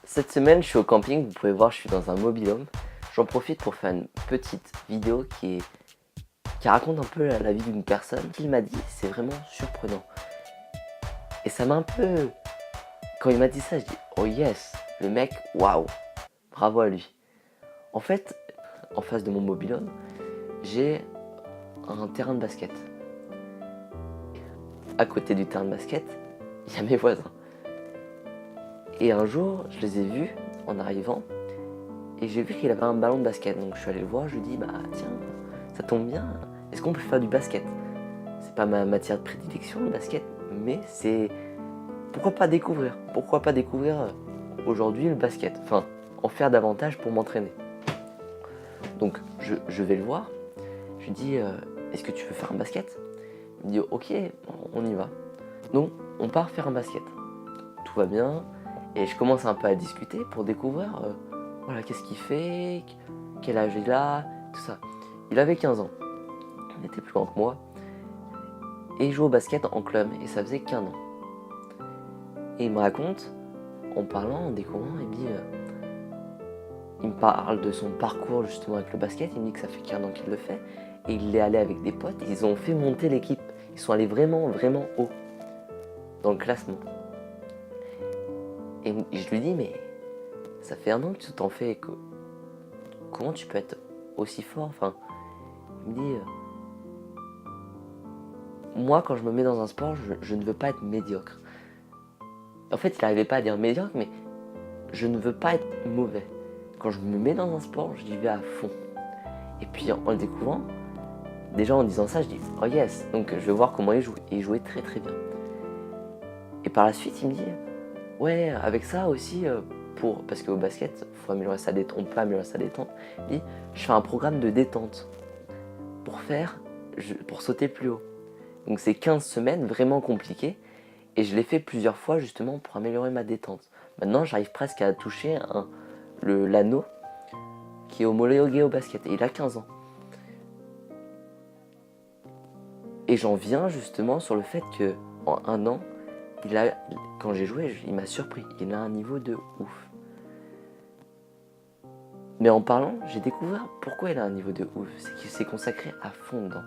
Cette semaine, je suis au camping, vous pouvez voir, je suis dans un mobil-home. J'en profite pour faire une petite vidéo qui raconte un peu la vie d'une personne. Ce qu'il m'a dit, c'est vraiment surprenant. Et ça m'a un peu... Quand il m'a dit ça, je dis « Oh yes !» Le mec, waouh, bravo à lui. En fait, en face de mon mobil-home, j'ai un terrain de basket. À côté du terrain de basket, il y a mes voisins. Et un jour, je les ai vus en arrivant. Et j'ai vu qu'il avait un ballon de basket, donc je suis allé le voir, je lui ai dit bah tiens, ça tombe bien, est-ce qu'on peut faire du basket? C'est pas ma matière de prédilection le basket, mais c'est... Pourquoi pas découvrir? Pourquoi pas découvrir aujourd'hui le basket? Enfin, en faire davantage pour m'entraîner. Donc je vais le voir, je lui dis est-ce que tu veux faire un basket? Il me dit ok, on y va. Donc on part faire un basket. Tout va bien, et je commence un peu à discuter pour découvrir voilà, qu'est-ce qu'il fait, quel âge il a, tout ça. Il avait 15 ans, il était plus grand que moi, et il jouait au basket en club, et ça faisait qu'1 an. Et il me raconte, en parlant, en découvrant, il me parle de son parcours justement avec le basket, il me dit que ça fait qu'1 an qu'il le fait, et il est allé avec des potes, et ils ont fait monter l'équipe. Ils sont allés vraiment, vraiment haut dans le classement. Et je lui dis, mais ça fait 1 an que tu t'en fais, comment tu peux être aussi fort? Enfin, il me dit, moi quand je me mets dans un sport, je ne veux pas être médiocre. En fait, il n'arrivait pas à dire médiocre, mais je ne veux pas être mauvais. Quand je me mets dans un sport, j'y vais à fond. Et puis en le découvrant, déjà en disant ça, je dis oh yes, donc je vais voir comment il joue. Et il jouait très très bien. Et par la suite, il me dit ouais, avec ça aussi, parce qu'au basket, faut améliorer sa détente, on peut améliorer sa détente. Il dit je fais un programme de détente pour sauter plus haut. Donc c'est 15 semaines vraiment compliquées. Et je l'ai fait plusieurs fois justement pour améliorer ma détente. Maintenant, j'arrive presque à toucher l'anneau qui est homologué au basket. Et il a 15 ans. Et j'en viens justement sur le fait que en 1 an, quand j'ai joué, il m'a surpris. Il a un niveau de ouf. Mais en parlant, j'ai découvert pourquoi il a un niveau de ouf. C'est qu'il s'est consacré à fond dedans.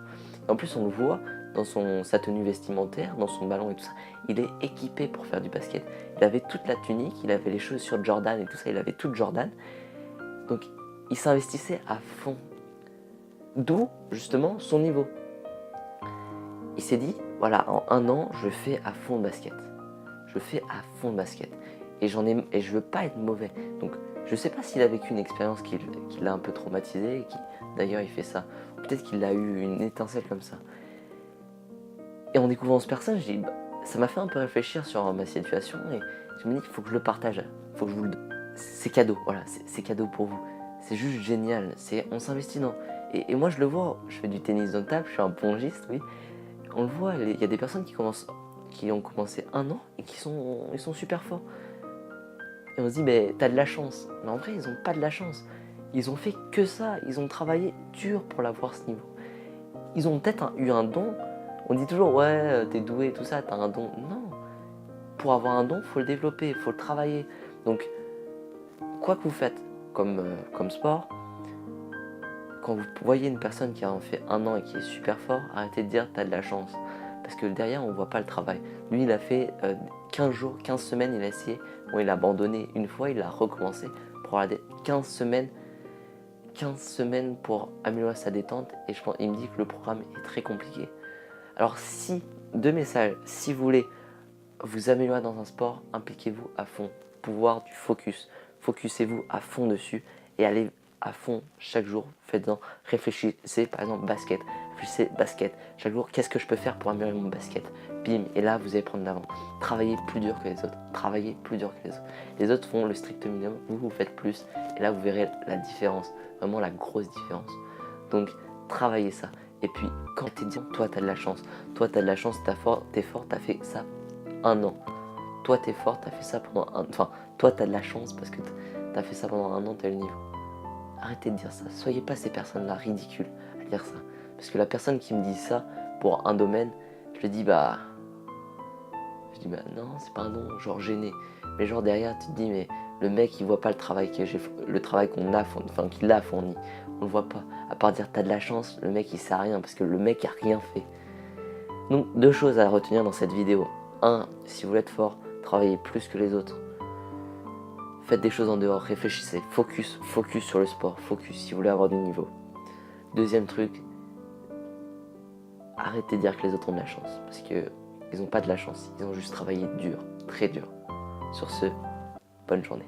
Et en plus, on le voit dans sa tenue vestimentaire, dans son ballon et tout ça. Il est équipé pour faire du basket. Il avait toute la tunique, il avait les chaussures Jordan et tout ça. Il avait tout Jordan. Donc, il s'investissait à fond. D'où, justement, son niveau. Il s'est dit, voilà, en 1 an, je fais à fond de basket. Je fais à fond de basket. Et je veux pas être mauvais. Donc, je sais pas s'il a vécu une expérience qui l'a un peu traumatisé, et d'ailleurs il fait ça. Peut-être qu'il a eu une étincelle comme ça. Et en découvrant ce personnage, ça m'a fait un peu réfléchir sur ma situation, et je me dis qu'il faut que je le partage, il faut que je vous le donne. C'est cadeau, voilà, c'est cadeau pour vous. C'est juste génial, on s'investit dans... Et moi je le vois, je fais du tennis de table, je suis un pongiste, oui. On le voit, il y a des personnes qui ont commencé 1 an et ils sont super forts. Et on se dit, mais t'as de la chance. Mais en vrai, ils n'ont pas de la chance. Ils ont fait que ça. Ils ont travaillé dur pour l'avoir ce niveau. Ils ont peut-être eu un don. On dit toujours, ouais, t'es doué, tout ça, t'as un don. Non. Pour avoir un don, il faut le développer, il faut le travailler. Donc, quoi que vous faites comme sport, quand vous voyez une personne qui a en fait 1 an et qui est super fort, arrêtez de dire, t'as de la chance. Parce que derrière, on ne voit pas le travail. Lui, il a fait 15 jours, 15 semaines, il a essayé. Bon, il a abandonné une fois, il a recommencé pour avoir 15 semaines pour améliorer sa détente. Et il me dit que le programme est très compliqué. Alors, deux messages, si vous voulez vous améliorer dans un sport, impliquez-vous à fond. Pouvoir du focus. Focussez-vous à fond dessus et allez à fond chaque jour. Faites-en, réfléchissez, par exemple, basket. Réfléchissez, basket. Chaque jour, qu'est-ce que je peux faire pour améliorer mon basket? Bim, et là, vous allez prendre l'avant. Travaillez plus dur que les autres. Travaillez plus dur que les autres. Les autres font le strict minimum, vous faites plus. Et là, vous verrez la différence. Vraiment la grosse différence. Donc, travaillez ça. Et puis, quand t'es dit, toi, t'as de la chance. Toi, t'as de la chance, t'es fort, t'as fait ça 1 an. Toi, t'es fort, t'as fait ça pendant Enfin, toi, t'as de la chance parce que t'as fait ça pendant 1 an, t'as le niveau. Arrêtez de dire ça. Soyez pas ces personnes-là ridicules à dire ça. Parce que la personne qui me dit ça pour un domaine, je lui dis bah non, c'est pas un nom, genre gêné. Mais genre derrière, tu te dis, mais le mec, il voit pas le travail le travail qu'on a fourni, enfin qu'il a fourni. On le voit pas. À part dire, t'as de la chance, le mec, il sert à rien parce que le mec a rien fait. Donc, 2 choses à retenir dans cette vidéo. 1, si vous voulez être fort, travaillez plus que les autres. Faites des choses en dehors, réfléchissez, focus sur le sport, focus si vous voulez avoir du niveau. Deuxième truc, arrêtez de dire que les autres ont de la chance, parce que ils n'ont pas de la chance, ils ont juste travaillé dur, très dur. Sur ce, bonne journée.